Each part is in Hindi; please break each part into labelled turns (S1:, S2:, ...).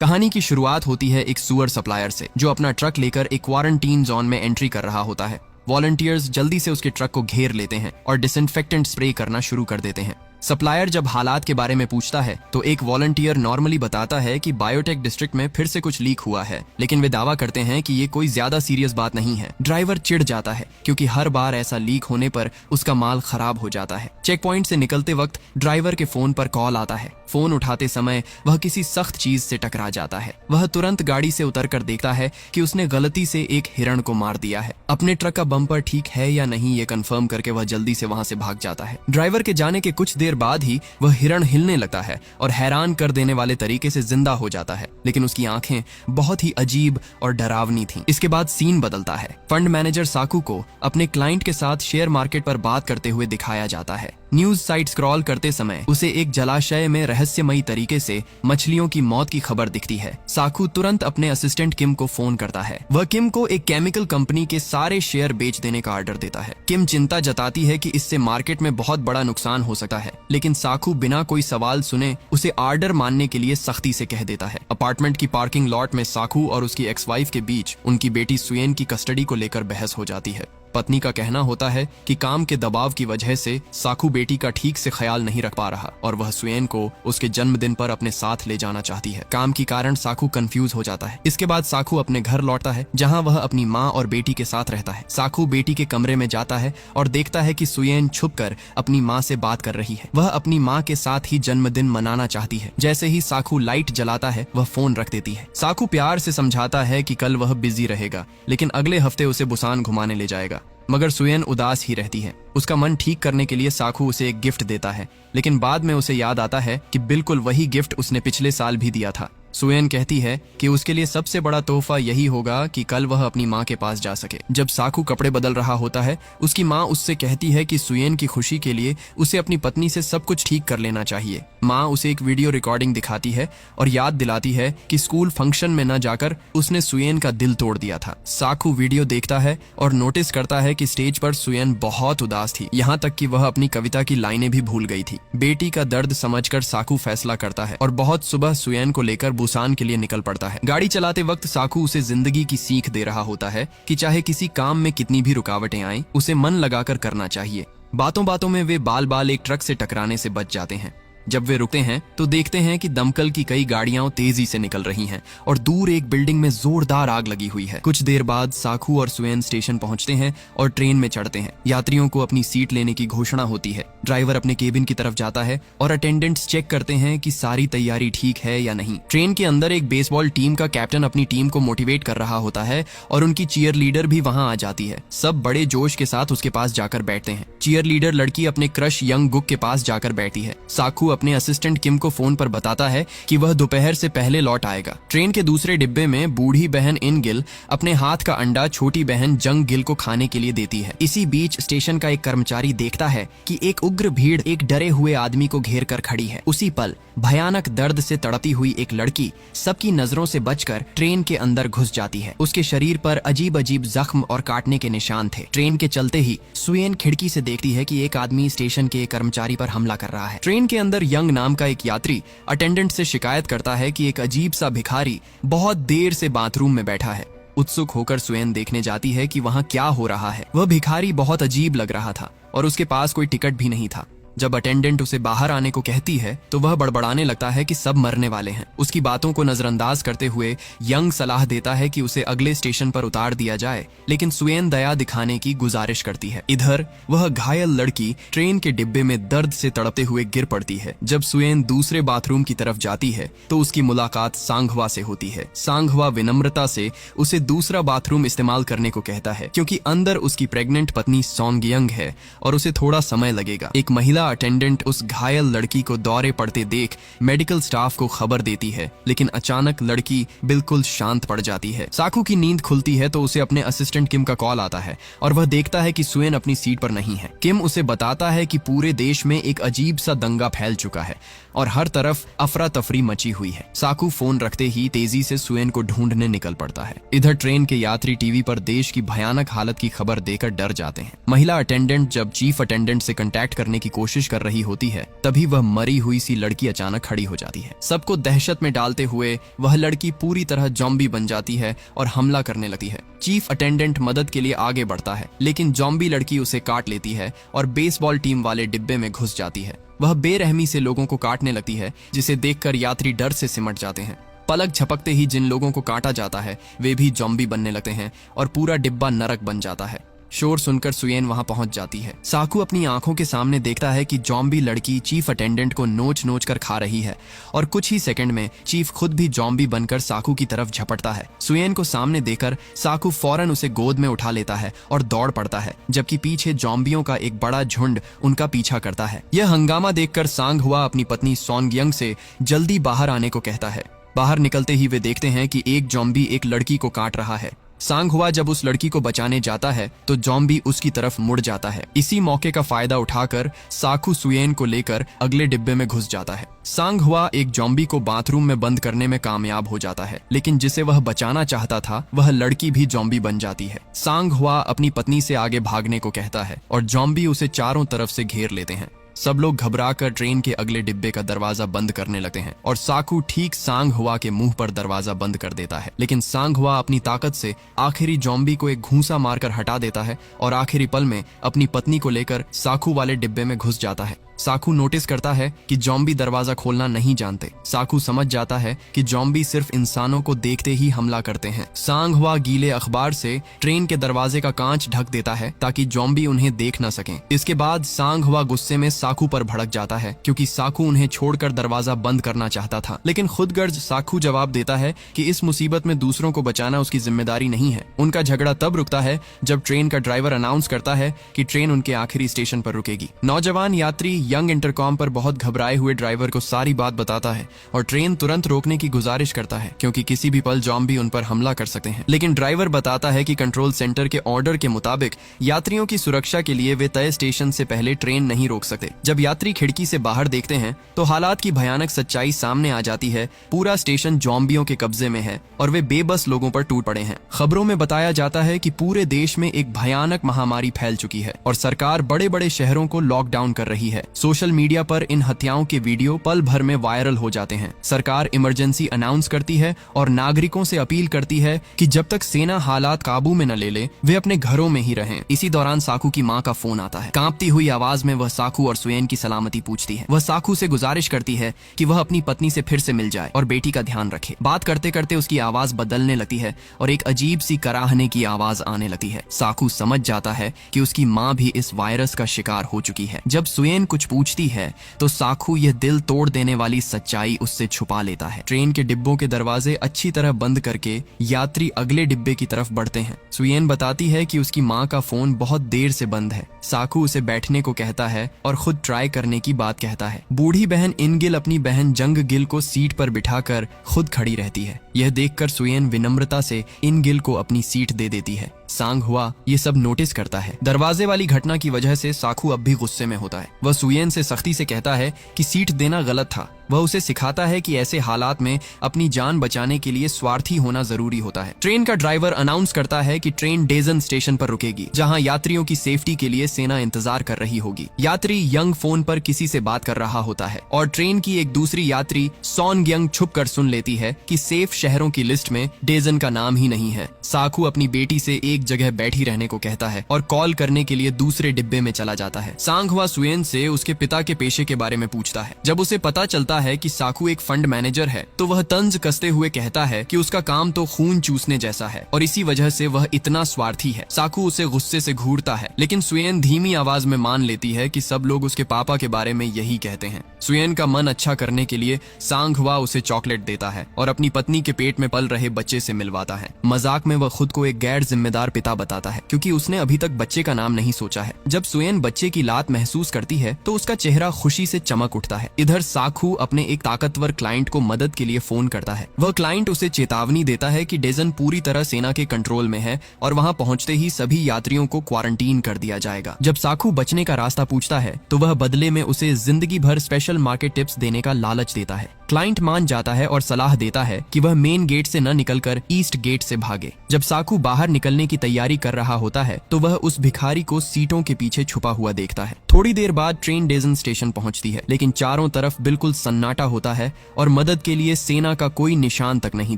S1: कहानी की शुरुआत होती है एक सुअर सप्लायर से जो अपना ट्रक लेकर एक क्वारंटीन जोन में एंट्री कर रहा होता है। वॉलंटियर्स जल्दी से उसके ट्रक को घेर लेते हैं और डिसइंफेक्टेंट स्प्रे करना शुरू कर देते हैं। सप्लायर जब हालात के बारे में पूछता है तो एक वॉलंटियर नॉर्मली बताता है कि बायोटेक डिस्ट्रिक्ट में फिर से कुछ लीक हुआ है, लेकिन वे दावा करते हैं कि ये कोई ज्यादा सीरियस बात नहीं है। ड्राइवर चिढ़ जाता है क्योंकि हर बार ऐसा लीक होने पर उसका माल खराब हो जाता है। चेक पॉइंट से निकलते वक्त ड्राइवर के फोन पर कॉल आता है। फोन उठाते समय वह किसी सख्त चीज से टकरा जाता है। वह तुरंत गाड़ी से उतरकर देखता है कि उसने गलती से एक हिरण को मार दिया है। अपने ट्रक का बम्पर ठीक है या नहीं ये कंफर्म करके वह जल्दी से वहां से भाग जाता है। ड्राइवर के जाने के कुछ देर बाद ही वह हिरण हिलने लगता है और हैरान कर देने वाले तरीके से जिंदा हो जाता है, लेकिन उसकी आंखें बहुत ही अजीब और डरावनी थीं। इसके बाद सीन बदलता है। फंड मैनेजर साकू को अपने क्लाइंट के साथ शेयर मार्केट पर बात करते हुए दिखाया जाता है। न्यूज साइट स्क्रॉल करते समय उसे एक जलाशय में रहस्यमयी तरीके से मछलियों की मौत की खबर दिखती है। साकू तुरंत अपने असिस्टेंट किम को फोन करता है। वह किम को एक केमिकल कंपनी के सारे शेयर बेच देने का ऑर्डर देता है। किम चिंता जताती है कि इससे मार्केट में बहुत बड़ा नुकसान हो सकता है, लेकिन साकू बिना कोई सवाल सुने उसे ऑर्डर मानने के लिए सख्ती से कह देता है। अपार्टमेंट की पार्किंग लॉट में साकू और उसकी एक्स वाइफ के बीच उनकी बेटी सुयेन की कस्टडी को लेकर बहस हो जाती है। पत्नी का कहना होता है कि काम के दबाव की वजह से साकू बेटी का ठीक से ख्याल नहीं रख पा रहा और वह सुयेन को उसके जन्मदिन पर अपने साथ ले जाना चाहती है। काम के कारण साकू कंफ्यूज हो जाता है। इसके बाद साकू अपने घर लौटता है जहां वह अपनी माँ और बेटी के साथ रहता है। साकू बेटी के कमरे में जाता है और देखता है कि सुयेन छुपकर अपनी माँ से बात कर रही है। वह अपनी माँ के साथ ही जन्मदिन मनाना चाहती है। जैसे ही साकू लाइट जलाता है वह फोन रख देती है। साकू प्यार से समझाता है कि कल वह बिजी रहेगा, लेकिन अगले हफ्ते उसे बुसान घुमाने ले जाएगा। मगर सुयेन उदास ही रहती है। उसका मन ठीक करने के लिए साकू उसे एक गिफ्ट देता है, लेकिन बाद में उसे याद आता है कि बिल्कुल वही गिफ्ट उसने पिछले साल भी दिया था। सुयेन कहती है कि उसके लिए सबसे बड़ा तोहफा यही होगा कि कल वह अपनी माँ के पास जा सके। जब साकू कपड़े बदल रहा होता है, उसकी माँ उससे कहती है कि सुयेन की खुशी के लिए उसे अपनी पत्नी से सब कुछ ठीक कर लेना चाहिए। माँ उसे एक वीडियो रिकॉर्डिंग दिखाती है और याद दिलाती है कि स्कूल फंक्शन में न जाकर उसने सुयेन का दिल तोड़ दिया था। साकू वीडियो देखता है और नोटिस करता है कि स्टेज पर सुयेन बहुत उदास थी, यहाँ तक कि वह अपनी कविता की लाइनें भी भूल गई थी। बेटी का दर्द समझकर साकू फैसला करता है और बहुत सुबह सुयेन को लेकर बुसान के लिए निकल पड़ता है। गाड़ी चलाते वक्त साकू उसे जिंदगी की सीख दे रहा होता है कि चाहे किसी काम में कितनी भी रुकावटें आएं, उसे मन लगाकर करना चाहिए। बातों बातों में वे बाल बाल एक ट्रक से टकराने से बच जाते हैं। जब वे रुकते हैं तो देखते हैं कि दमकल की कई गाड़ियां तेजी से निकल रही हैं और दूर एक बिल्डिंग में जोरदार आग लगी हुई है। कुछ देर बाद साकू और सुयेन स्टेशन पहुंचते हैं और ट्रेन में चढ़ते हैं। यात्रियों को अपनी सीट लेने की घोषणा होती है। ड्राइवर अपने केबिन की तरफ जाता है और अटेंडेंट्स चेक करते हैं कि सारी तैयारी ठीक है या नहीं। ट्रेन के अंदर एक बेसबॉल टीम का कैप्टन अपनी टीम को मोटिवेट कर रहा होता है और उनकी चीयर लीडर भी वहां आ जाती है। सब बड़े जोश के साथ उसके पास जाकर बैठते हैं। चीयर लीडर लड़की अपने क्रश यंग गुक के पास जाकर बैठी है। साकू अपने असिस्टेंट किम को फोन पर बताता है कि वह दोपहर से पहले लौट आएगा। ट्रेन के दूसरे डिब्बे में बूढ़ी बहन इन गिल अपने हाथ का अंडा छोटी बहन जंग गिल को खाने के लिए देती है। इसी बीच स्टेशन का एक कर्मचारी देखता है कि एक उग्र भीड़ एक डरे हुए आदमी को घेर कर खड़ी है। उसी पल भयानक दर्द से तड़पती हुई एक लड़की सबकी नजरों से बचकर ट्रेन के अंदर घुस जाती है। उसके शरीर पर अजीब अजीब जख्म और काटने के निशान थे। ट्रेन के चलते ही सुयेन खिड़की से देखती है कि एक आदमी स्टेशन के एक कर्मचारी पर हमला कर रहा है। ट्रेन के अंदर यंग नाम का एक यात्री अटेंडेंट से शिकायत करता है कि एक अजीब सा भिखारी बहुत देर से बाथरूम में बैठा है। उत्सुक होकर सुयेन देखने जाती है कि वहां क्या हो रहा है। वह भिखारी बहुत अजीब लग रहा था और उसके पास कोई टिकट भी नहीं था। जब अटेंडेंट उसे बाहर आने को कहती है तो वह बड़बड़ाने लगता है कि सब मरने वाले हैं। उसकी बातों को नजरअंदाज करते हुए यंग सलाह देता है कि उसे अगले स्टेशन पर उतार दिया जाए, लेकिन सुयेन दया दिखाने की गुजारिश करती है। इधर वह घायल लड़की ट्रेन के डिब्बे में दर्द से तड़पते हुए गिर पड़ती है। जब सुयेन दूसरे बाथरूम की तरफ जाती है तो उसकी मुलाकात सांघवा से होती है। सांघवा विनम्रता से उसे दूसरा बाथरूम इस्तेमाल करने को कहता है क्योंकि अंदर उसकी प्रेग्नेंट पत्नी सोंगयंग है और उसे थोड़ा समय लगेगा। एक महिला अटेंडेंट उस घायल लड़की को दौरे पड़ते देख मेडिकल स्टाफ को खबर देती है, लेकिन अचानक लड़की बिल्कुल शांत पड़ जाती है। साकू की नींद खुलती है तो उसे अपने असिस्टेंट किम का कॉल आता है और वह देखता है कि सुयेन अपनी सीट पर नहीं है। किम उसे बताता है कि पूरे देश में एक अजीब सा दंगा फैल चुका है और हर तरफ अफरा तफरी मची हुई है। साकू फोन रखते ही तेजी से सुएन को ढूंढने निकल पड़ता है। इधर ट्रेन के यात्री टीवी पर देश की भयानक हालत की खबर देकर डर जाते हैं। महिला अटेंडेंट जब चीफ अटेंडेंट से कांटेक्ट करने की कोशिश कर रही होती है, तभी वह मरी हुई सी लड़की अचानक खड़ी हो जाती है। सबको दहशत में डालते हुए वह लड़की पूरी तरह जॉम्बी बन जाती है और हमला करने लगती है। चीफ अटेंडेंट मदद के लिए आगे बढ़ता है, लेकिन जॉम्बी लड़की उसे काट लेती है और बेसबॉल टीम वाले डिब्बे में घुस जाती है। वह बेरहमी से लोगों को काटने लगती है, जिसे देखकर यात्री डर से सिमट जाते हैं। पलक झपकते ही जिन लोगों को काटा जाता है वे भी जॉम्बी बनने लगते हैं और पूरा डिब्बा नरक बन जाता है। शोर सुनकर सुयेन वहां पहुंच जाती है। साकू अपनी आंखों के सामने देखता है कि जॉम्बी लड़की चीफ अटेंडेंट को नोच नोच कर खा रही है और कुछ ही सेकंड में चीफ खुद भी जॉम्बी बनकर साकू की तरफ झपटता है। सुयेन को सामने देखकर साकू फौरन उसे गोद में उठा लेता है और दौड़ पड़ता है, जबकि पीछे जॉम्बियों का एक बड़ा झुंड उनका पीछा करता है। यह हंगामा देखकर सांग हुआ अपनी पत्नी सोंगयंग से जल्दी बाहर आने को कहता है। बाहर निकलते ही वे देखते हैं कि एक जॉम्बी एक लड़की को काट रहा है। सांग हुआ जब उस लड़की को बचाने जाता है तो जॉम्बी उसकी तरफ मुड़ जाता है। इसी मौके का फायदा उठाकर साकू सुयेन को लेकर अगले डिब्बे में घुस जाता है। सांग हुआ एक जॉम्बी को बाथरूम में बंद करने में कामयाब हो जाता है, लेकिन जिसे वह बचाना चाहता था वह लड़की भी जॉम्बी बन जाती है। सांग हुआ अपनी पत्नी से आगे भागने को कहता है और जॉम्बी उसे चारों तरफ से घेर लेते हैं। सब लोग घबराकर ट्रेन के अगले डिब्बे का दरवाजा बंद करने लगते हैं और साकू ठीक सांग हुआ के मुंह पर दरवाजा बंद कर देता है, लेकिन सांग हुआ अपनी ताकत से आखिरी जॉम्बी को एक घूंसा मारकर हटा देता है और आखिरी पल में अपनी पत्नी को लेकर साकू वाले डिब्बे में घुस जाता है। साकू नोटिस करता है कि जॉम्बी दरवाजा खोलना नहीं जानते। साकू समझ जाता है कि जॉम्बी सिर्फ इंसानों को देखते ही हमला करते हैं। सांग हुआ गीले अखबार से ट्रेन के दरवाजे का कांच ढक देता है ताकि जॉम्बी उन्हें देख न सकें। इसके बाद सांग हुआ गुस्से में साकू पर भड़क जाता है, क्योंकि साकू उन्हें छोड़कर दरवाजा बंद करना चाहता था। लेकिन खुदगर्ज साकू जवाब देता है कि इस मुसीबत में दूसरों को बचाना उसकी जिम्मेदारी नहीं है। उनका झगड़ा तब रुकता है जब ट्रेन का ड्राइवर अनाउंस करता है कि ट्रेन उनके आखिरी स्टेशन पर रुकेगी। नौजवान यात्री यंग इंटरकॉम पर बहुत घबराए हुए ड्राइवर को सारी बात बताता है और ट्रेन तुरंत रोकने की गुजारिश करता है, क्योंकि किसी भी पल जॉम्बी उन पर हमला कर सकते हैं। लेकिन ड्राइवर बताता है कि कंट्रोल सेंटर के ऑर्डर के मुताबिक यात्रियों की सुरक्षा के लिए वे तय स्टेशन से पहले ट्रेन नहीं रोक सकते। जब यात्री खिड़की से बाहर देखते हैं तो हालात की भयानक सच्चाई सामने आ जाती है। पूरा स्टेशन जॉम्बियों के कब्जे में है और वे बेबस लोगों पर टूट पड़े हैं। खबरों में बताया जाता है कि पूरे देश में एक भयानक महामारी फैल चुकी है और सरकार बड़े बड़े शहरों को लॉकडाउन कर रही है। सोशल मीडिया पर इन हत्याओं के वीडियो पल भर में वायरल हो जाते हैं। सरकार इमरजेंसी अनाउंस करती है और नागरिकों से अपील करती है कि जब तक सेना हालात काबू में न ले ले वे अपने घरों में ही रहें। इसी दौरान साकू की मां का फोन आता है। कांपती हुई आवाज में वह साकू और सुयेन की सलामती पूछती है। वह साकू से गुजारिश करती है कि वह अपनी पत्नी से फिर से मिल जाए और बेटी का ध्यान रखे। बात करते करते उसकी आवाज बदलने लगती है और एक अजीब सी कराहने की आवाज आने लगती है। साकू समझ जाता है कि उसकी मां भी इस वायरस का शिकार हो चुकी है। जब सुयेन कुछ पूछती है तो साकू यह दिल तोड़ देने वाली सच्चाई उससे छुपा लेता है। ट्रेन के डिब्बों के दरवाजे अच्छी तरह बंद करके यात्री अगले डिब्बे की तरफ बढ़ते हैं। सुयेन बताती है कि उसकी मां का फोन बहुत देर से बंद है। साकू उसे बैठने को कहता है और खुद ट्राई करने की बात कहता है। बूढ़ी बहन इनगिल अपनी बहन जंग गिल को सीट पर बिठाकर खुद खड़ी रहती है। यह देखकर सुयेन विनम्रता से इनगिल को अपनी सीट दे देती है। सांग हुआ ये सब नोटिस करता है। दरवाजे वाली घटना की वजह से साकू अब भी गुस्से में होता है। वह सुयेन से सख्ती से कहता है कि सीट देना गलत था। वह उसे सिखाता है कि ऐसे हालात में अपनी जान बचाने के लिए स्वार्थी होना जरूरी होता है। ट्रेन का ड्राइवर अनाउंस करता है कि ट्रेन डेजन स्टेशन पर रुकेगी, जहां यात्रियों की सेफ्टी के लिए सेना इंतजार कर रही होगी। यात्री यंग फोन पर किसी से बात कर रहा होता है और ट्रेन की एक दूसरी यात्री सोनगयंग छुप कर सुन लेती है कि सेफ शहरों की लिस्ट में डेजन का नाम ही नहीं है। साकू अपनी बेटी से एक जगह बैठी रहने को कहता है और कॉल करने के लिए दूसरे डिब्बे में चला जाता है। सांग हुआ सुयेन से उसके पिता के पेशे के बारे में पूछता है। जब उसे पता चलता है कि साकू एक फंड मैनेजर है तो वह तंज कसते हुए कहता है कि उसका काम तो खून चूसने जैसा है और इसी वजह से वह इतना स्वार्थी है। साकू उसे गुस्से से घूरता है, लेकिन सुयेन धीमी आवाज में मान लेती है कि सब लोग उसके पापा के बारे में यही कहते हैं। सुयेन का मन अच्छा करने के लिए सांग हुआ उसे चॉकलेट देता है और अपनी पत्नी के पेट में पल रहे बच्चे से मिलवाता है। मजाक में वह खुद को एक गैर जिम्मेदार पिता बताता है, क्योंकि उसने अभी तक बच्चे का नाम नहीं सोचा है। जब सुयेन बच्चे की लात महसूस करती है तो उसका चेहरा खुशी से चमक उठता है। इधर साकू अपने एक ताकतवर क्लाइंट को मदद के लिए फोन करता है। वह क्लाइंट उसे चेतावनी देता है कि डेजन पूरी तरह सेना के कंट्रोल में है और वहां पहुंचते ही सभी यात्रियों को क्वारंटीन कर दिया जाएगा। जब साकू बचने का रास्ता पूछता है तो वह बदले में उसे जिंदगी भर स्पेशल मार्केट टिप्स देने का लालच देता है। क्लाइंट मान जाता है और सलाह देता है कि वह मेन गेट से न निकलकर ईस्ट गेट से भागे। जब साकू बाहर निकलने की तैयारी कर रहा होता है तो वह उस भिखारी को सीटों के पीछे छुपा हुआ देखता है। थोड़ी देर बाद ट्रेन डेजन स्टेशन पहुंचती है, लेकिन चारों तरफ बिल्कुल सन्नाटा होता है और मदद के लिए सेना का कोई निशान तक नहीं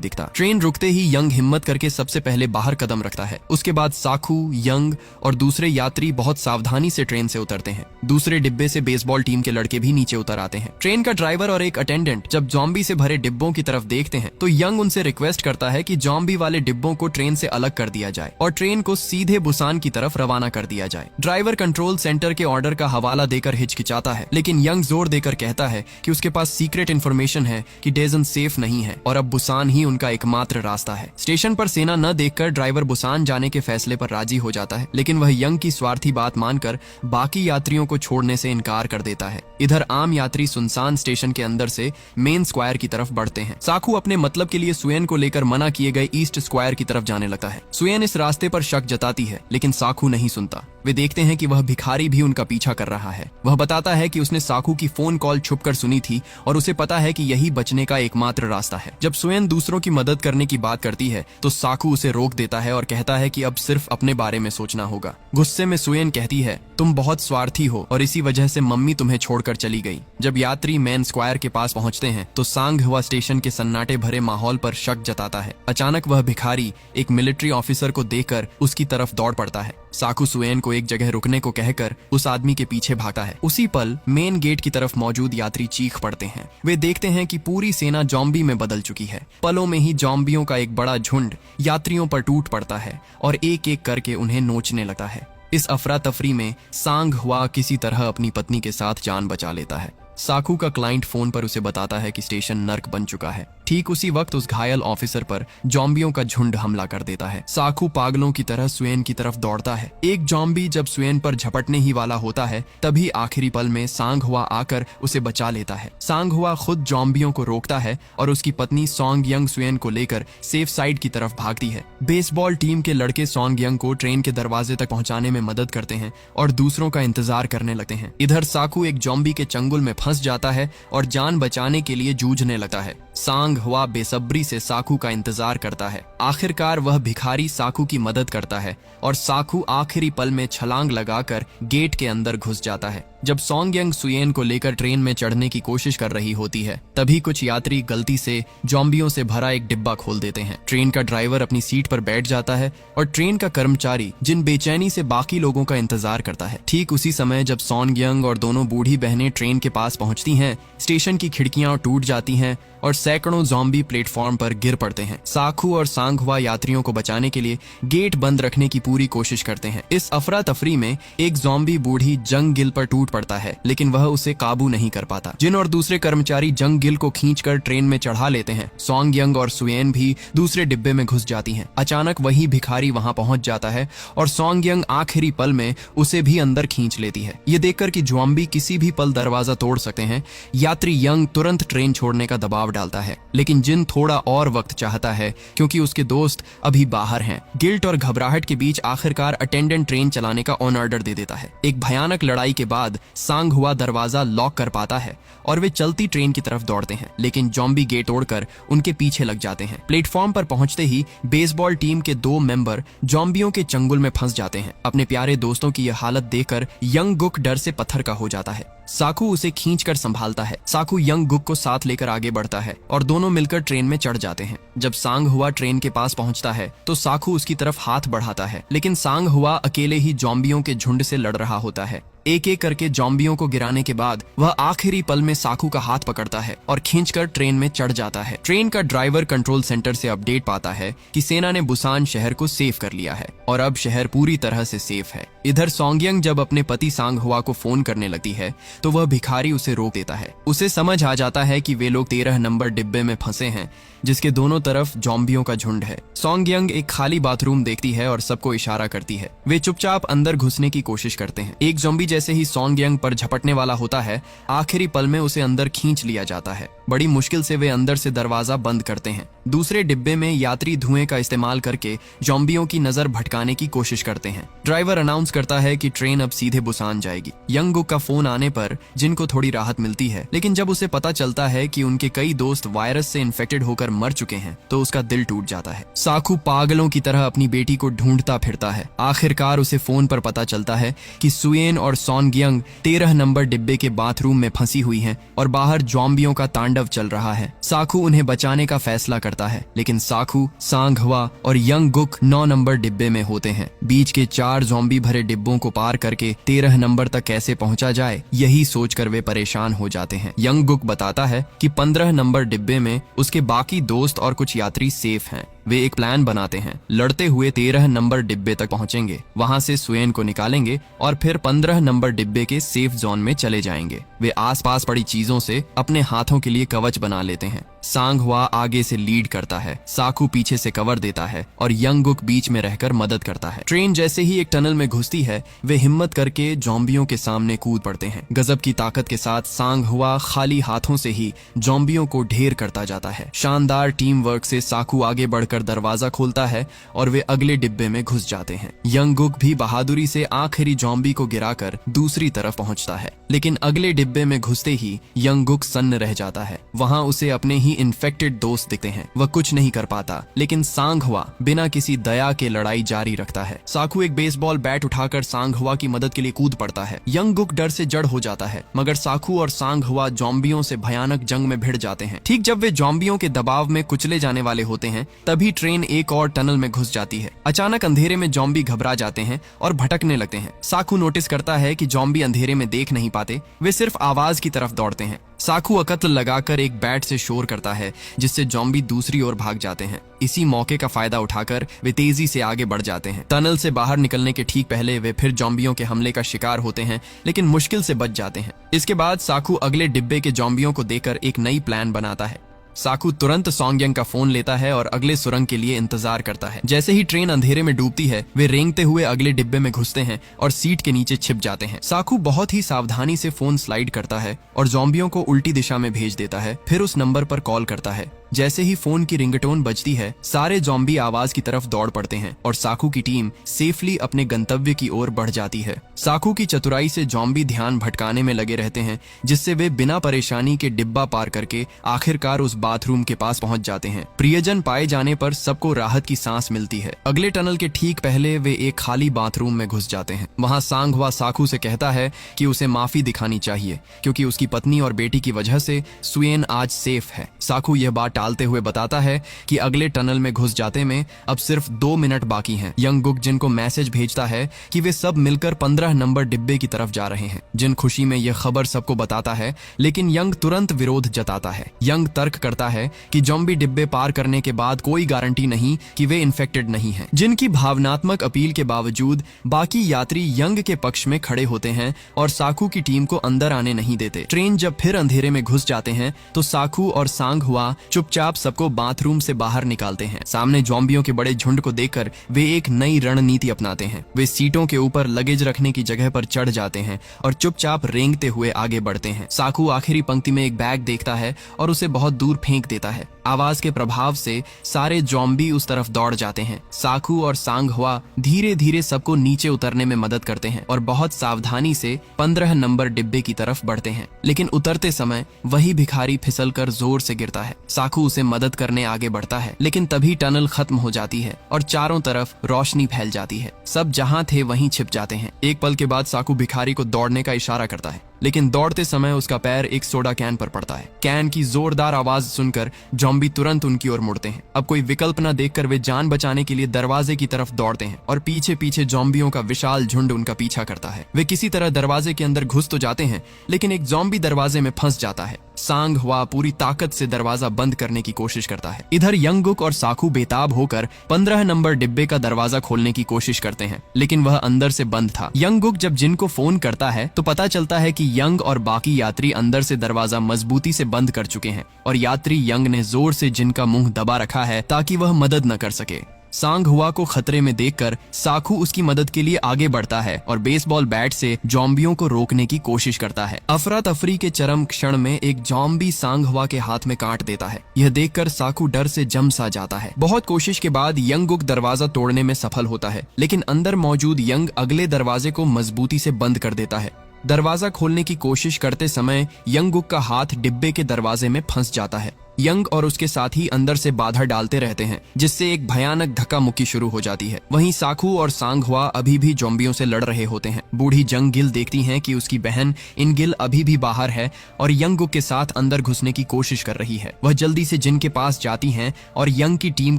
S1: दिखता। ट्रेन रुकते ही यंग हिम्मत करके सबसे पहले बाहर कदम रखता है। उसके बाद साकू, यंग और दूसरे यात्री बहुत सावधानी से ट्रेन से उतरते हैं। दूसरे डिब्बे से बेसबॉल टीम के लड़के भी नीचे उतर आते हैं। ट्रेन का ड्राइवर और एक अटेंडेंट जब जॉम्बी से भरे डिब्बों की तरफ देखते हैं तो यंग उनसे रिक्वेस्ट करता है कि जॉम्बी वाले डिब्बों को ट्रेन से अलग कर दिया जाए और ट्रेन को सीधे बुसान की तरफ रवाना कर दिया जाए। ड्राइवर कंट्रोल सेंटर के ऑर्डर का हवाला देकर हिचकिचाता है, लेकिन यंग जोर देकर कहता है कि उसके पास सीक्रेट इंफॉर्मेशन है कि डेजन सेफ नहीं है और अब बुसान ही उनका एकमात्र रास्ता है। स्टेशन पर सेना न देखकर ड्राइवर बुसान जाने के फैसले पर राजी हो जाता है, लेकिन वह यंग की स्वार्थी बात मानकर बाकी यात्रियों को छोड़ने से इनकार कर देता है। इधर आम यात्री सुनसान स्टेशन के अंदर से मेन स्क्वायर की तरफ बढ़ते हैं। साकू अपने मतलब के लिए सुएन को लेकर मना किए गए ईस्ट स्क्वायर की तरफ जाने लगता है। सुएन इस रास्ते पर शक जताती है, लेकिन साकू नहीं सुनता। वे देखते हैं कि वह भिखारी भी उनका पीछा कर रहा है। वह बताता है कि उसने साकू की फोन कॉल छुपकर सुनी थी और उसे पता है कि यही बचने का एकमात्र रास्ता है। जब सुएन दूसरों की मदद करने की बात करती है तो साकू उसे रोक देता है और कहता है कि अब सिर्फ अपने बारे में सोचना होगा। गुस्से में सुएन कहती है, तुम बहुत स्वार्थी हो और इसी वजह से मम्मी तुम्हें छोड़कर चली गई। जब यात्री मेन स्क्वायर के पास पहुंचते हैं तो सांग हुआ स्टेशन के सन्नाटे भरे माहौल पर शक जताता है। अचानक वह भिखारी एक मिलिट्री ऑफिसर को देखकर उसकी तरफ दौड़ पड़ता है। साकू सुएन को एक जगह रुकने को कहकर उस आदमी के पीछे भागता है। उसी पल मेन गेट की तरफ मौजूद यात्री चीख पड़ते हैं। वे देखते हैं कि पूरी सेना जॉम्बी में बदल चुकी है। पलों में ही जॉम्बियों का एक बड़ा झुंड यात्रियों पर टूट पड़ता है और एक एक करके उन्हें नोचने लगता है। इस अफरा तफरी में सांग हुआ किसी तरह अपनी पत्नी के साथ जान बचा लेता है। साकू का क्लाइंट फोन पर उसे बताता है कि स्टेशन नर्क बन चुका है। ठीक उसी वक्त उस घायल ऑफिसर पर जॉम्बियों का झुंड हमला कर देता है। साकू पागलों की तरह सुएन की तरफ दौड़ता है। एक जॉम्बी जब सुएन पर झपटने ही वाला होता है तभी आखिरी पल में सांग हुआ आकर उसे बचा लेता है। सांग हुआ खुद जॉम्बियों को रोकता है और उसकी पत्नी सॉन्ग यंग सुएन को लेकर सेफ साइड की तरफ भागती है। बेसबॉल टीम के लड़के सॉन्ग यंग को ट्रेन के दरवाजे तक पहुंचाने में मदद करते हैं और दूसरों का इंतजार करने लगते हैं। इधर साकू एक जॉम्बी के चंगुल में फंस जाता है और जान बचाने के लिए जूझने लगता है। सांग हुआ बेसब्री से साकू का इंतजार करता है। आखिरकार वह भिखारी साकू की मदद करता है और साकू आखिरी पल में छलांग लगाकर गेट के अंदर घुस जाता है। जब सॉन्ग यंग सुएन को लेकर ट्रेन में चढ़ने की कोशिश कर रही होती है तभी कुछ यात्री गलती से जॉम्बियों से भरा एक डिब्बा खोल देते हैं। ट्रेन का ड्राइवर अपनी सीट पर बैठ जाता है और ट्रेन का कर्मचारी जिन बेचैनी से बाकी लोगों का इंतजार करता है। ठीक उसी समय जब सॉन्ग यंग और दोनों बूढ़ी बहनें ट्रेन के पास पहुंचती हैं, स्टेशन की खिड़कियां टूट जाती हैं और सैकड़ों जॉम्बी प्लेटफॉर्म पर गिर पड़ते हैं। साकू और सांग हुआ यात्रियों को बचाने के लिए गेट बंद रखने की पूरी कोशिश करते हैं। इस अफरा तफरी में एक जॉम्बी बूढ़ी जंग गिल पर टूट पड़ता है, लेकिन वह उसे काबू नहीं कर पाता। जिन और दूसरे कर्मचारी जंग गिल को खींचकर ट्रेन में चढ़ा लेते हैं। सॉन्ग यंग और सुएन भी दूसरे डिब्बे में घुस जाती हैं। अचानक वही भिखारी वहां पहुंच जाता है और सॉन्ग यंग आखिरी पल में उसे भी अंदर खींच लेती है। ये देखकर कि जॉम्बी किसी भी पल दरवाजा तोड़ सकते हैं, यात्री यंग तुरंत ट्रेन छोड़ने का दबाव डालता है, लेकिन जिन थोड़ा और वक्त चाहता है क्योंकि उसके दोस्त अभी बाहर हैं। गिल्ट और घबराहट के बीच आखिरकार अटेंडेंट ट्रेन चलाने का ऑन ऑर्डर दे देता है। एक भयानक लड़ाई के बाद सांग हुआ दरवाजा लॉक कर पाता है और वे चलती ट्रेन की तरफ दौड़ते हैं, लेकिन जॉम्बी गेट तोड़कर उनके पीछे लग जाते हैं। प्लेटफॉर्म पर पहुंचते ही बेसबॉल टीम के 2 मेंबर जॉम्बियों के चंगुल में फंस जाते हैं। अपने प्यारे दोस्तों की यह हालत देखकर यंग गुक डर से पत्थर का हो जाता है। साकू उसे खींचकर संभालता है। साकू यंग गुक को साथ लेकर आगे बढ़ता है और दोनों मिलकर ट्रेन में चढ़ जाते हैं। जब सांग हुआ ट्रेन के पास पहुंचता है तो साकू उसकी तरफ हाथ बढ़ाता है, लेकिन सांग हुआ अकेले ही जॉम्बियों के झुंड से लड़ रहा होता है। एक एक करके जॉम्बियों को गिराने के बाद वह आखिरी पल में साकू का हाथ पकड़ता है और खींचकर ट्रेन में चढ़ जाता है। ट्रेन का ड्राइवर कंट्रोल सेंटर से अपडेट पाता है कि सेना ने बुसान शहर को सेफ कर लिया है और अब शहर पूरी तरह से सेफ है। इधर सॉन्गयंग जब अपने पति सांग हुआ को फोन करने लगती है तो वह भिखारी उसे रोक देता है। उसे समझ आ जाता है कि वे लोग 13 नंबर डिब्बे में फंसे हैं जिसके दोनों तरफ जॉम्बियों का झुंड है। सॉन्गयंग एक खाली बाथरूम देखती है और सबको इशारा करती है। वे चुपचाप अंदर घुसने की कोशिश करते हैं। एक जॉम्बी जैसे ही सॉन्ग पर झपटने वाला होता है, आखिरी पल में उसे अंदर खींच लिया जाता है। बड़ी मुश्किल से वे अंदर से दरवाजा बंद करते हैं। दूसरे डिब्बे में यात्री धुएं का इस्तेमाल करके ज़ॉम्बियों की नजर भटकाने की कोशिश करते हैं। ड्राइवर अनाउंस करता है कि ट्रेन अब सीधे बुसान जाएगी। यंग गुक का फोन आने पर जिन को थोड़ी राहत मिलती है, लेकिन जब उसे पता चलता है कि उनके कई दोस्त वायरस से इन्फेक्टेड होकर मर चुके हैं तो उसका दिल टूट जाता है। साकू पागलों की तरह अपनी बेटी को ढूंढता फिरता है। आखिरकार उसे फोन पर पता चलता है कि सुएन और सॉन्गियंग 13 नंबर डिब्बे के बाथरूम में फंसी हुई हैं और बाहर ज़ॉम्बियों का तांडव चल रहा है। साकू उन्हें बचाने का फैसला करता है, लेकिन साकू, सांगहवा और यंग गुक 9 नंबर डिब्बे में होते हैं। बीच के 4 ज़ॉम्बी भरे डिब्बों को पार करके 13 नंबर तक कैसे पहुंचा जाए, यही सोचकर वे परेशान हो जाते हैं। यंग गुक बताता है कि 15 नंबर डिब्बे में उसके बाकी दोस्त और कुछ यात्री सेफ हैं। वे एक प्लान बनाते हैं। लड़ते हुए 13 नंबर डिब्बे तक पहुंचेंगे, वहां से सुएन को निकालेंगे और फिर 15 नंबर डिब्बे के सेफ जोन में चले जाएंगे। वे आसपास पड़ी चीजों से अपने हाथों के लिए कवच बना लेते हैं। सांगहवा आगे से लीड करता है, साकू पीछे से कवर देता है और यंग गुक बीच में रहकर मदद करता है। ट्रेन जैसे ही एक टनल में घुसती है, वे हिम्मत करके ज़ॉम्बियों के सामने कूद पड़ते हैं। गजब की ताकत के साथ सांगहवा खाली हाथों से ही ज़ॉम्बियों को ढेर करता जाता है। शानदार टीम वर्क से साकू आगे बढ़कर दरवाजा खोलता है और वे अगले डिब्बे में घुस जाते हैं। यंग गुक भी बहादुरी से आखिरी ज़ॉम्बी को गिराकर दूसरी तरफ पहुंचता है, लेकिन अगले डिब्बे में घुसते ही यंग गुक सन्न रह जाता है। वहां उसे अपने ही इन्फेक्टेड दोस्त दिखते हैं। वह कुछ नहीं कर पाता, लेकिन सांगहवा बिना किसी दया के लड़ाई जारी रखता है। साकू एक बेसबॉल बैट उठाकर सांगहवा की मदद के लिए कूद पड़ता है। यंग गुक डर से जड़ हो जाता है, मगर साकू और सांगहवा ज़ॉम्बियों से भयानक जंग में भिड़ जाते हैं। ठीक जब वे ज़ॉम्बियों के दबाव में कुचले जाने वाले होते हैं, तभी ट्रेन एक और टनल में घुस जाती है। अचानक अंधेरे में ज़ॉम्बी घबरा जाते हैं और भटकने लगते हैं। साकू नोटिस करता है कि ज़ॉम्बी अंधेरे में देख नहीं पाते, वे सिर्फ आवाज की तरफ दौड़ते हैं। साकू अकत्ल लगाकर एक बैट से शोर करता है, जिससे ज़ॉम्बी दूसरी ओर भाग जाते हैं। इसी मौके का फायदा उठाकर वे तेजी से आगे बढ़ जाते हैं। टनल से बाहर निकलने के ठीक पहले वे फिर ज़ॉम्बियों के हमले का शिकार होते हैं, लेकिन मुश्किल से बच जाते हैं। इसके बाद साकू अगले डिब्बे के ज़ॉम्बियों को देखकर एक नई प्लान बनाता है। साकू तुरंत सॉन्गियंग का फोन लेता है और अगले सुरंग के लिए इंतजार करता है। जैसे ही ट्रेन अंधेरे में डूबती है, वे रेंगते हुए अगले डिब्बे में घुसते हैं और सीट के नीचे छिप जाते हैं। साकू बहुत ही सावधानी से फोन स्लाइड करता है और ज़ॉम्बियों को उल्टी दिशा में भेज देता है। फिर उस नंबर पर कॉल करता है। जैसे ही फोन की रिंगटोन बजती है, सारे ज़ॉम्बी आवाज की तरफ दौड़ पड़ते हैं और साकू की टीम सेफली अपने गंतव्य की ओर बढ़ जाती है। साकू की चतुराई से ज़ॉम्बी ध्यान भटकाने में लगे रहते हैं, जिससे वे बिना परेशानी के डिब्बा पार करके आखिरकार उस बाथरूम के पास पहुंच जाते हैं। प्रियजन पाए जाने पर सबको राहत की सांस मिलती है। अगले टनल के ठीक पहले वे एक खाली बाथरूम में घुस जाते हैं। वहां सांगहवा साकू से कहता है कि उसे माफी दिखानी चाहिए, क्योंकि उसकी पत्नी और बेटी की वजह से सुएन आज सेफ है। साकू यह बात टालते हुए बताता है कि अगले टनल में घुस जाते में अब सिर्फ 2 मिनट बाकी हैं। यंग गुक जिनको मैसेज भेजता है कि वे सब मिलकर 15 नंबर डिब्बे की तरफ जा रहे हैं। जिन खुशी में यह खबर सबको बताता है, लेकिन यंग तुरंत विरोध जताता है। यंग तर्क करता है कि ज़ॉम्बी डिब्बे पार करने के बाद कोई गारंटी नहीं कि वे इन्फेक्टेड नहीं हैं। जिनकी भावनात्मक अपील के बावजूद बाकी यात्री यंग के पक्ष में खड़े होते हैं और साकू की टीम को अंदर आने नहीं देते। ट्रेन जब फिर अंधेरे में घुस जाते हैं तो साकू और सांगहवा चुपचाप सबको बाथरूम से बाहर निकालते हैं। सामने ज़ॉम्बियों के बड़े झुंड को देखकर वे एक नई रणनीति अपनाते हैं। वे सीटों के ऊपर लगेज रखने की जगह पर चढ़ जाते हैं और चुपचाप रेंगते हुए आगे बढ़ते हैं। साकू आखिरी पंक्ति में एक बैग देखता है और उसे बहुत दूर फेंक देता है। आवाज के प्रभाव से सारे ज़ॉम्बी उस तरफ दौड़ जाते हैं। साकू और सांगहवा धीरे धीरे सबको नीचे उतरने में मदद करते हैं और बहुत सावधानी से 15 नंबर डिब्बे की तरफ बढ़ते हैं, लेकिन उतरते समय वही भिखारी फिसलकर जोर से गिरता है। साकू उसे मदद करने आगे बढ़ता है, लेकिन तभी टनल खत्म हो जाती है और चारों तरफ रोशनी फैल जाती है। सब जहां थे वहीं छिप जाते हैं। एक पल के बाद साकू भिखारी को दौड़ने का इशारा करता है, लेकिन दौड़ते समय उसका पैर एक सोडा कैन पर पड़ता है। कैन की जोरदार आवाज सुनकर ज़ॉम्बी तुरंत उनकी ओर मुड़ते हैं। अब कोई विकल्प न देखकर वे जान बचाने के लिए दरवाजे की तरफ दौड़ते हैं और पीछे पीछे ज़ॉम्बियों का विशाल झुंड उनका पीछा करता है। वे किसी तरह दरवाजे के अंदर घुस तो जाते हैं, लेकिन एक ज़ॉम्बी दरवाजे में फंस जाता है। सांगहवा पूरी ताकत से दरवाजा बंद करने की कोशिश करता है। इधर यंग गुक और साकू बेताब होकर 15 नंबर डिब्बे का दरवाजा खोलने की कोशिश करते हैं, लेकिन वह अंदर से बंद था। यंग गुक जब जिन को फोन करता है तो पता चलता है कि यंग और बाकी यात्री अंदर से दरवाजा मजबूती से बंद कर चुके हैं और यात्री यंग ने जोर से जिन का मुंह दबा रखा है ताकि वह मदद न कर सके। सांग हुआ को खतरे में देखकर साकू उसकी मदद के लिए आगे बढ़ता है और बेसबॉल बैट से जॉम्बियों को रोकने की कोशिश करता है। अफरा तफरी के चरम क्षण में एक जॉम्बी सांग हुआ के हाथ में काट देता है। यह देखकर साकू डर से जम सा जाता है। बहुत कोशिश के बाद यंगुक दरवाजा तोड़ने में सफल होता है, लेकिन अंदर मौजूद यंग अगले दरवाजे को मजबूती से बंद कर देता है। दरवाजा खोलने की कोशिश करते समय यंगुक का हाथ डिब्बे के दरवाजे में फंस जाता है। यंग और उसके साथी अंदर से बाधा डालते रहते हैं, जिससे एक भयानक धक्का मुक्की शुरू हो जाती है। वहीं साकू और सांग हुआ अभी भी ज़ॉम्बियों से लड़ रहे होते हैं। बूढ़ी जंग गिल देखती हैं कि उसकी बहन इन गिल अभी भी बाहर है और यंगुक के साथ अंदर घुसने की कोशिश कर रही है। वह जल्दी से जिन के पास जाती हैं और यंग की टीम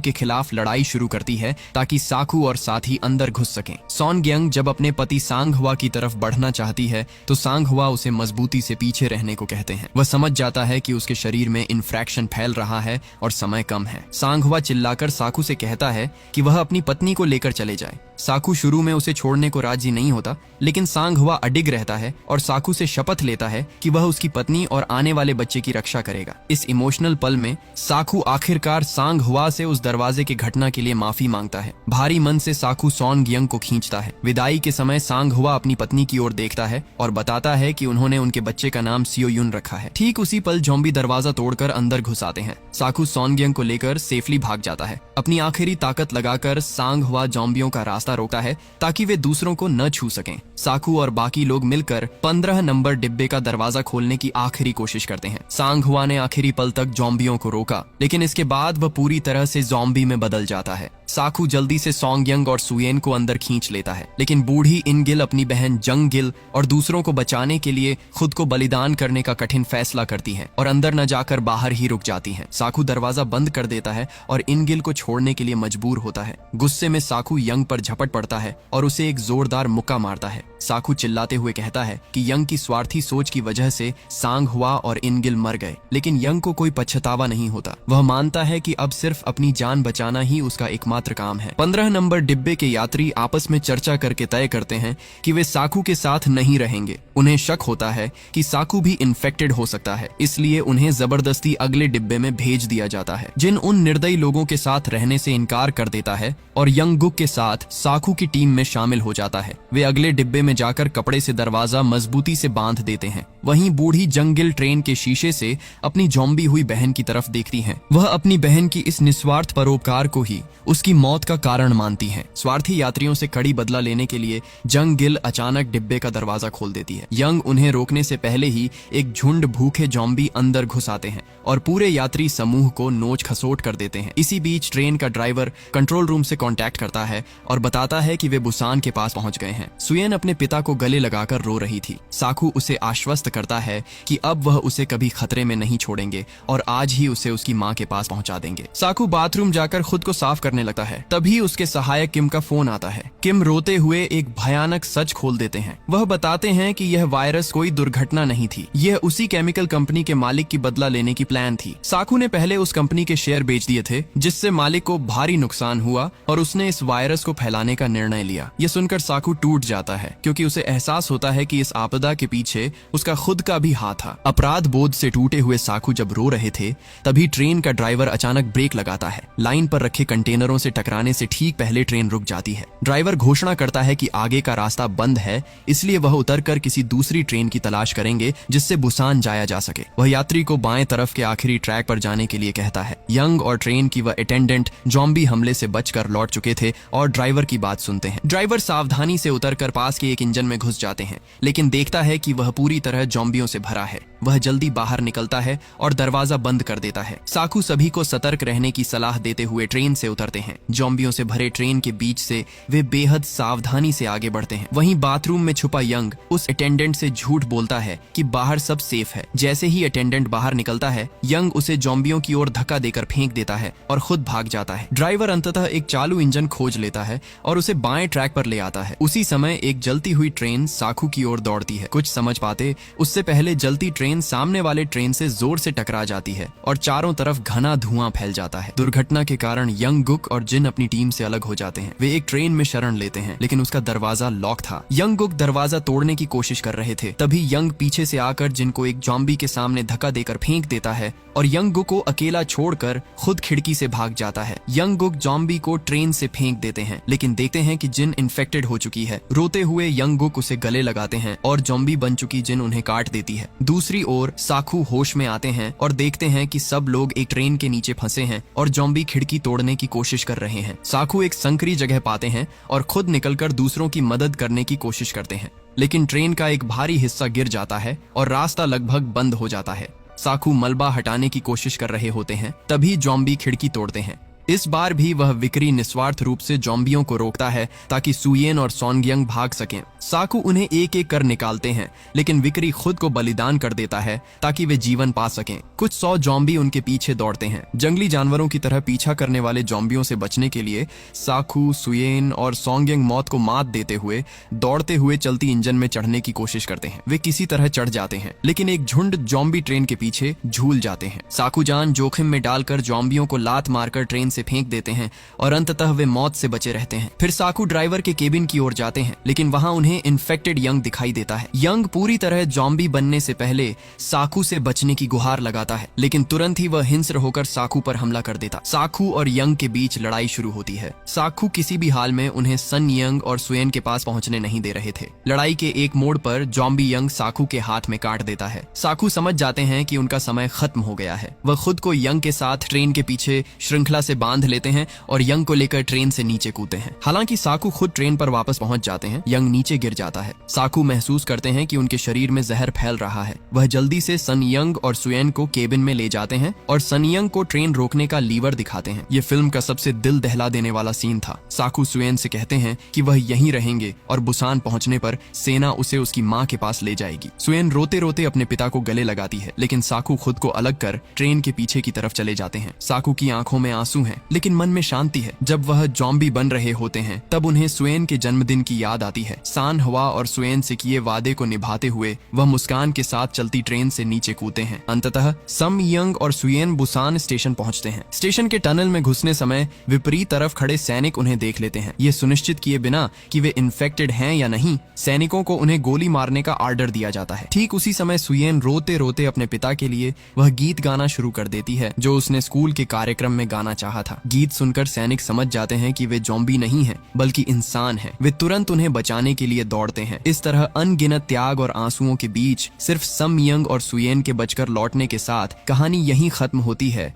S1: के खिलाफ लड़ाई शुरू करती है ताकि साकू और साथी अंदर घुस सकें। सॉन्ग यंग जब अपने पति सांग हुआ की तरफ बढ़ना चाहती है तो सांग हुआ उसे मजबूती से पीछे रहने को कहते हैं। वह समझ जाता है कि उसके शरीर में इन्फेक्शन फैल रहा है और समय कम है। सांग हुआ चिल्लाकर साकू से कहता है कि वह अपनी पत्नी को लेकर चले जाए। साकू शुरू में उसे छोड़ने को राजी नहीं होता, लेकिन सांग हुआ अडिग रहता है और साकू से शपथ लेता है कि वह उसकी पत्नी और आने वाले बच्चे की रक्षा करेगा। इस इमोशनल पल में साकू आखिरकार सांग हुआ से उस दरवाजे की घटना के लिए माफी मांगता है। भारी मन से साकू सॉन्ग यंग को खींचता है। विदाई के समय सांग हुआ अपनी पत्नी की ओर देखता है और बताता है कि उन्होंने उनके बच्चे का नाम सियो युन रखा है। ठीक उसी पल ज़ॉम्बी दरवाजा तोड़कर अंदर घुस आते हैं। साकू सॉन्ग यंग को लेकर सेफली भाग जाता है। अपनी आखिरी ताकत लगाकर सांग हुआ ज़ॉम्बियों का रास्ता रोकता है ताकि वे दूसरों को न छू सकें। साकू और बाकी लोग मिलकर 15 नंबर डिब्बे का दरवाजा खोलने की आखिरी कोशिश करते हैं। सांग हुआ ने आखिरी पल तक ज़ॉम्बियों को रोका, लेकिन इसके बाद वह पूरी तरह से ज़ॉम्बी में बदल जाता है। साकू जल्दी से सॉन्ग यंग और सुयेन को अंदर खींच लेता है, लेकिन बूढ़ी इन गिल अपनी बहन जंग गिल और दूसरों को बचाने के लिए खुद को बलिदान करने का कठिन फैसला करती है और अंदर न जाकर बाहर ही रुक जाती है। साकू दरवाजा बंद कर देता है और इन गिल को छोड़ने के लिए मजबूर होता है। गुस्से में साकू यंग पर झपट पड़ता है और उसे एक जोरदार मुक्का मारता है। साकू चिल्लाते हुए कहता है कि यंग की स्वार्थी सोच की वजह से सांग हुआ और इन गिल मर गए, लेकिन यंग को कोई पछतावा नहीं होता। वह मानता है कि अब सिर्फ अपनी जान बचाना ही उसका एकमात्र काम है। 15 नंबर डिब्बे के यात्री आपस में चर्चा करके तय करते हैं कि वे साकू के साथ नहीं रहेंगे। उन्हें शक होता है कि साकू भी इन्फेक्टेड हो सकता है, इसलिए उन्हें जबरदस्ती अगले डिब्बे में भेज दिया जाता है। जिन उन निर्दयी लोगों के साथ रहने से इनकार कर देता है और यंगुक के साथ साकू की टीम में शामिल हो जाता है। वे अगले डिब्बे में जाकर कपड़े से दरवाजा मजबूती से बांध देते हैं। वहीं बूढ़ी जंगिल ट्रेन के शीशे से अपनी ज़ॉम्बी हुई बहन की तरफ देखती हैं। वह अपनी बहन की इस निस्वार्थ परोपकार को ही उसकी मौत का कारण मानती हैं। स्वार्थी यात्रियों से कड़ी बदला लेने के लिए जंग गिल अचानक डिब्बे का दरवाजा खोल देती है। यंग उन्हें रोकने से पहले ही एक झुंड भूखे ज़ॉम्बी अंदर घुस आते हैं और पूरे यात्री समूह को नोच खसोट कर देते हैं। इसी बीच ट्रेन का ड्राइवर कंट्रोल रूम से कांटेक्ट करता है और बताता है कि वे बुसान के पास पहुंच गए हैं। सुयेन अपने पिता को गले लगाकर रो रही थी। साकू उसे आश्वस्त करता है कि अब वह उसे कभी खतरे में नहीं छोड़ेंगे और आज ही उसे उसकी माँ के पास पहुंचा देंगे। साकू बाथरूम जाकर खुद को साफ करने लगता है। तभी उसके सहायक किम का फोन आता है। किम रोते हुए एक भयानक सच खोल देते हैं। वह बताते हैं कि यह वायरस कोई दुर्घटना नहीं थी, यह उसी केमिकल कंपनी के मालिक की बदला लेने की प्लान थी। साकू ने पहले उस कंपनी के शेयर बेच दिए थे, जिससे मालिक को भारी नुकसान हुआ और उसने इस वायरस को फैलाने का निर्णय लिया। यह सुनकर साकू टूट जाता है, क्योंकि उसे एहसास होता है कि इस आपदा के पीछे उसका खुद का भी हाथ था। अपराध बोध से टूटे हुए साकू जब रो रहे थे, तभी ट्रेन का ड्राइवर अचानक ब्रेक लगाता है। लाइन पर रखे कंटेनरों से टकराने से ठीक पहले ट्रेन रुक जाती है। ड्राइवर घोषणा करता है कि आगे का रास्ता बंद है, इसलिए वह उतरकर किसी दूसरी ट्रेन की तलाश करेंगे जिससे बुसान जाया जा सके। वह यात्री को बाएं तरफ के आखिरी ट्रैक पर जाने के लिए कहता है। यंग और ट्रेन की वह अटेंडेंट ज़ॉम्बी हमले से बचकर लौट चुके थे और ड्राइवर की बात सुनते हैं। ड्राइवर सावधानी से उतरकर पास के एक इंजन में घुस जाते हैं, लेकिन देखता है कि वह पूरी तरह ज़ॉम्बियों से भरा है। वह जल्दी बाहर निकलता है और दरवाजा बंद कर देता है। साकू सभी को सतर्क रहने की सलाह देते हुए ट्रेन से उतरते हैं। ज़ॉम्बियों से भरे ट्रेन के बीच से वे बेहद सावधानी से आगे बढ़ते हैं। वहीं बाथरूम में छुपा यंग उस अटेंडेंट से झूठ बोलता है कि बाहर सब सेफ है। जैसे ही अटेंडेंट बाहर निकलता है, यंग उसे ज़ॉम्बियों की ओर धक्का देकर फेंक देता है और खुद भाग जाता है। ड्राइवर अंततः एक चालू इंजन खोज लेता है और उसे बाएं ट्रैक पर ले आता है। उसी समय एक जलती हुई ट्रेन साकू की ओर दौड़ती है। कुछ समझ पाते उससे पहले जलती ट्रेन सामने वाले ट्रेन से जोर से टकरा जाती है और चारों तरफ घना धुआं फैल जाता है। दुर्घटना के कारण यंग गुक और और जिन अपनी टीम से अलग हो जाते हैं। वे एक ट्रेन में शरण लेते हैं, लेकिन उसका दरवाजा लॉक था। यंग गुक दरवाजा तोड़ने की कोशिश कर रहे थे, तभी यंग पीछे से आकर जिन को एक जॉम्बी के सामने धक्का देकर फेंक देता है और यंग गुक को अकेला छोड़कर खुद खिड़की से भाग जाता है। यंग गुक जॉम्बी को ट्रेन से फेंक देते हैं, लेकिन देखते हैं कि जिन इन्फेक्टेड हो चुकी है। रोते हुए यंग गुक उसे गले लगाते हैं और जॉम्बी बन चुकी जिन उन्हें काट देती है। दूसरी ओर साकू होश में आते हैं और देखते हैं कि सब लोग एक ट्रेन के नीचे फंसे हैं और जॉम्बी खिड़की तोड़ने की कोशिश कर रहे हैं। साकू एक संकरी जगह पाते हैं और खुद निकलकर दूसरों की मदद करने की कोशिश करते हैं, लेकिन ट्रेन का एक भारी हिस्सा गिर जाता है और रास्ता लगभग बंद हो जाता है। साकू मलबा हटाने की कोशिश कर रहे होते हैं, तभी जॉम्बी खिड़की तोड़ते हैं। इस बार भी वह विक्री निस्वार्थ रूप से जॉम्बियों को रोकता है ताकि सुयेन और सॉन्गयंग भाग सकें। साकू उन्हें एक एक कर निकालते हैं, लेकिन विक्री खुद को बलिदान कर देता है ताकि वे जीवन पा सकें। कुछ 100 जॉम्बी उनके पीछे दौड़ते हैं। जंगली जानवरों की तरह पीछा करने वाले जॉम्बियों से बचने के लिए साकू, सुयेन और सॉन्गयंग मौत को मात देते हुए दौड़ते हुए चलती इंजन में चढ़ने की कोशिश करते हैं। वे किसी तरह चढ़ जाते हैं, लेकिन एक झुंड जॉम्बी ट्रेन के पीछे झूल जाते हैं। साकू जान जोखिम में डालकर जॉम्बियों को लात मारकर ट्रेन से फेंक देते हैं और अंततः वे मौत से बचे रहते हैं। फिर साकू ड्राइवर के केबिन की ओर जाते हैं, लेकिन वहां उन्हें इन्फेक्टेड यंग दिखाई देता है। यंग पूरी तरह जॉम्बी बनने से पहले साकू से बचने की गुहार लगाता है, लेकिन तुरंत ही वह हिंस्र होकर साकू पर हमला कर देता। साकू और यंग के बीच लड़ाई शुरू होती है। साकू किसी भी हाल में उन्हें सन यंग और सुयेन के पास पहुंचने नहीं दे रहे थे। लड़ाई के एक मोड़ पर जॉम्बी यंग साकू के हाथ में काट देता है। साकू समझ जाते हैं कि उनका समय खत्म हो गया है। वह खुद को यंग के साथ ट्रेन के पीछे श्रृंखला से बांध लेते हैं और यंग को लेकर ट्रेन से नीचे कूदते हैं। हालांकि साकू खुद ट्रेन पर वापस पहुंच जाते हैं, यंग नीचे गिर जाता है। साकू महसूस करते हैं कि उनके शरीर में जहर फैल रहा है। वह जल्दी से सन यंग और सुयेन को केबिन में ले जाते हैं और सन यंग को ट्रेन रोकने का लीवर दिखाते हैं। ये फिल्म का सबसे दिल दहला देने वाला सीन था। साकू सुयेन से कहते हैं कि वह यहीं रहेंगे और बुसान पहुंचने पर सेना उसे उसकी माँ के पास ले जाएगी। सुयेन रोते रोते अपने पिता को गले लगाती है, लेकिन साकू खुद को अलग कर ट्रेन के पीछे की तरफ चले जाते हैं। साकू की आंखों में आंसू हैं, लेकिन मन में शांति है। जब वह जॉम्बी बन रहे होते हैं, तब उन्हें सुयेन के जन्मदिन की याद आती है। सान हवा और सुयेन से किए वादे को निभाते हुए वह मुस्कान के साथ चलती ट्रेन से नीचे कूदते हैं। अंततः सम यंग और सुयेन बुसान स्टेशन पहुंचते हैं। स्टेशन के टनल में घुसने समय विपरीत तरफ खड़े सैनिक उन्हें देख लेते हैं। ये सुनिश्चित किए बिना कि वे इन्फेक्टेड हैं या नहीं, सैनिकों को उन्हें गोली मारने का आर्डर दिया जाता है। ठीक उसी समय सुयेन रोते रोते अपने पिता के लिए वह गीत गाना शुरू कर देती है जो उसने स्कूल के कार्यक्रम में गाना चाहा था। गीत सुनकर सैनिक समझ जाते हैं कि वे जॉम्बी नहीं हैं, बल्कि इंसान हैं। वे तुरंत उन्हें बचाने के लिए दौड़ते हैं। इस तरह अनगिनत त्याग और आंसुओं के बीच सिर्फ सम यंग और सुयेन के बचकर लौटने के साथ कहानी यहीं खत्म होती है